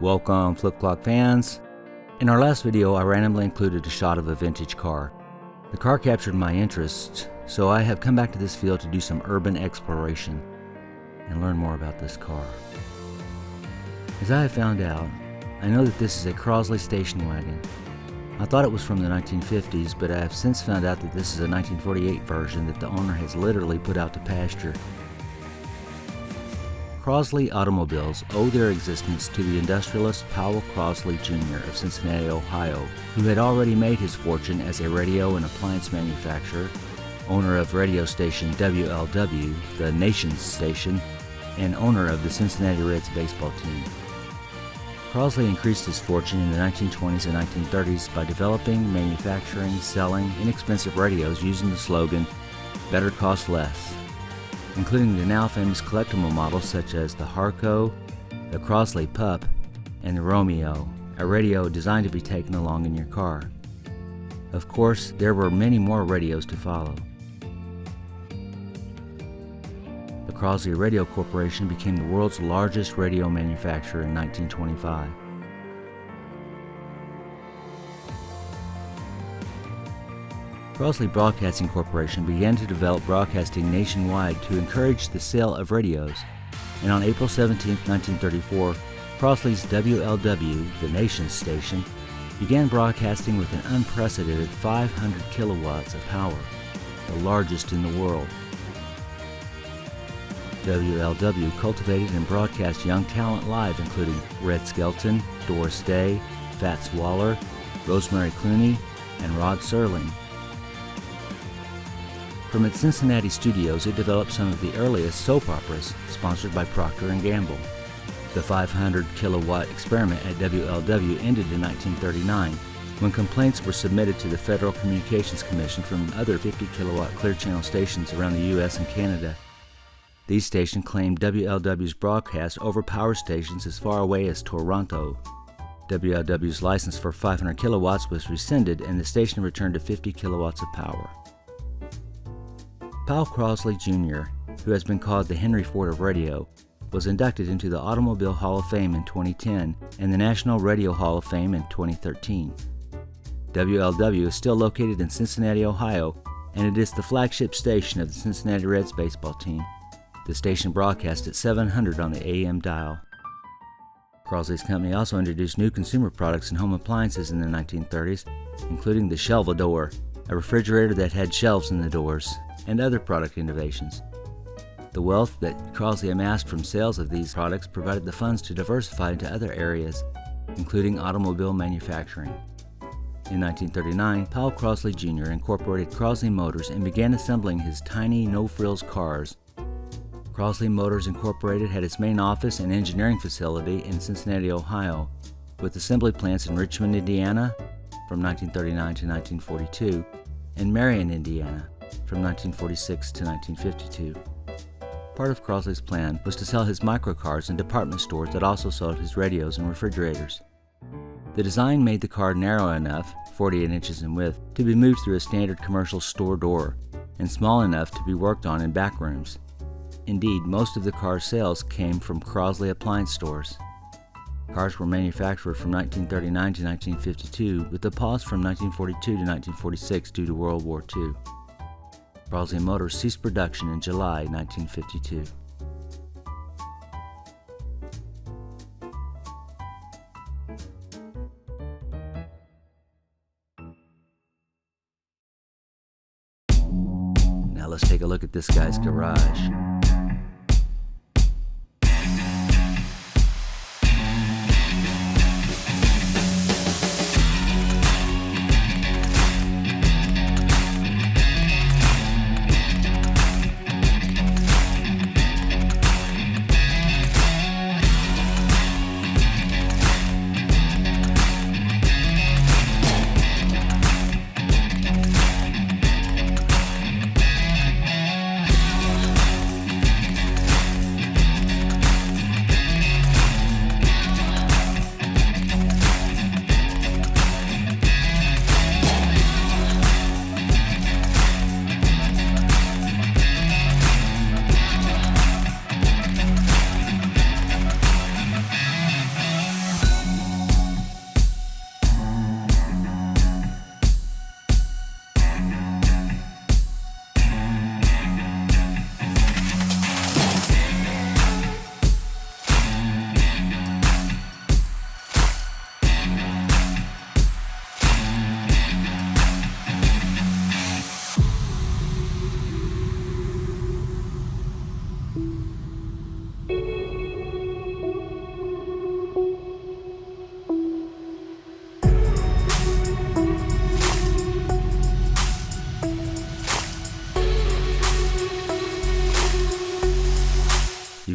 Welcome, Flip Clock fans. In our last video, I randomly included a shot of a vintage car. The car captured my interest, so I have come back to this field to do some urban exploration and learn more about this car. As I have found out, I know that this is a Crosley station wagon. I thought it was from the 1950s, but I have since found out that this is a 1948 version that the owner has literally put out to pasture. Crosley automobiles owe their existence to the industrialist Powell Crosley Jr. of Cincinnati, Ohio, who had already made his fortune as a radio and appliance manufacturer, owner of radio station WLW, the nation's station, and owner of the Cincinnati Reds baseball team. Crosley increased his fortune in the 1920s and 1930s by developing, manufacturing, selling inexpensive radios using the slogan, "Better cost less," including the now famous collectible models such as the Harco, the Crosley Pup, and the Romeo, a radio designed to be taken along in your car. Of course, there were many more radios to follow. The Crosley Radio Corporation became the world's largest radio manufacturer in 1925. Crosley Broadcasting Corporation began to develop broadcasting nationwide to encourage the sale of radios, and on April 17, 1934, Crosley's WLW, the nation's station, began broadcasting with an unprecedented 500 kilowatts of power, the largest in the world. WLW cultivated and broadcast young talent live, including Red Skelton, Doris Day, Fats Waller, Rosemary Clooney, and Rod Serling. From its Cincinnati studios, it developed some of the earliest soap operas, sponsored by Procter & Gamble. The 500 kilowatt experiment at WLW ended in 1939, when complaints were submitted to the Federal Communications Commission from other 50 kilowatt clear channel stations around the U.S. and Canada. These stations claimed WLW's broadcast over power stations as far away as Toronto. WLW's license for 500 kilowatts was rescinded and the station returned to 50 kilowatts of power. Powell Crosley Jr., who has been called the Henry Ford of radio, was inducted into the Automobile Hall of Fame in 2010 and the National Radio Hall of Fame in 2013. WLW is still located in Cincinnati, Ohio, and it is the flagship station of the Cincinnati Reds baseball team. The station broadcast at 700 on the AM dial. Crosley's company also introduced new consumer products and home appliances in the 1930s, including the Shelvador, a refrigerator that had shelves in the doors, and other product innovations. The wealth that Crosley amassed from sales of these products provided the funds to diversify into other areas, including automobile manufacturing. In 1939, Powell Crosley Jr. incorporated Crosley Motors and began assembling his tiny no-frills cars. Crosley Motors Incorporated had its main office and engineering facility in Cincinnati, Ohio, with assembly plants in Richmond, Indiana from 1939 to 1942, and Marion, Indiana from 1946 to 1952. Part of Crosley's plan was to sell his microcars in department stores that also sold his radios and refrigerators. The design made the car narrow enough, 48 inches in width, to be moved through a standard commercial store door, and small enough to be worked on in back rooms. Indeed, most of the car's sales came from Crosley appliance stores. Cars were manufactured from 1939 to 1952, with a pause from 1942 to 1946 due to World War II. Crosley Motors ceased production in July 1952. Now let's take a look at this guy's garage.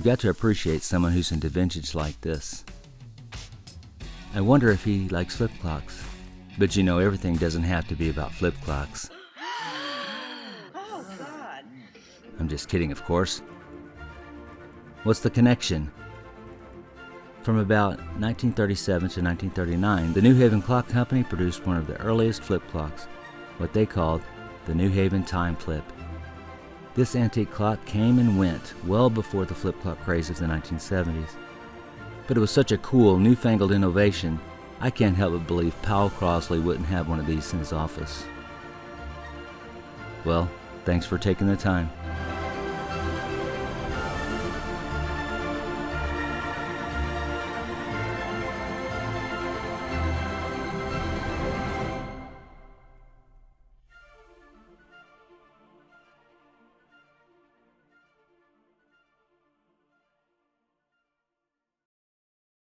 you've got to appreciate someone who's into vintage like this. I wonder if he likes flip clocks. But you know, everything doesn't have to be about flip clocks. Oh, God. I'm just kidding, of course. What's the connection? From about 1937 to 1939, the New Haven Clock Company produced one of the earliest flip clocks, what they called the New Haven Time Flip. This antique clock came and went well before the flip clock craze of the 1970s. But it was such a cool, newfangled innovation, I can't help but believe Powell Crosley wouldn't have one of these in his office. Well, thanks for taking the time.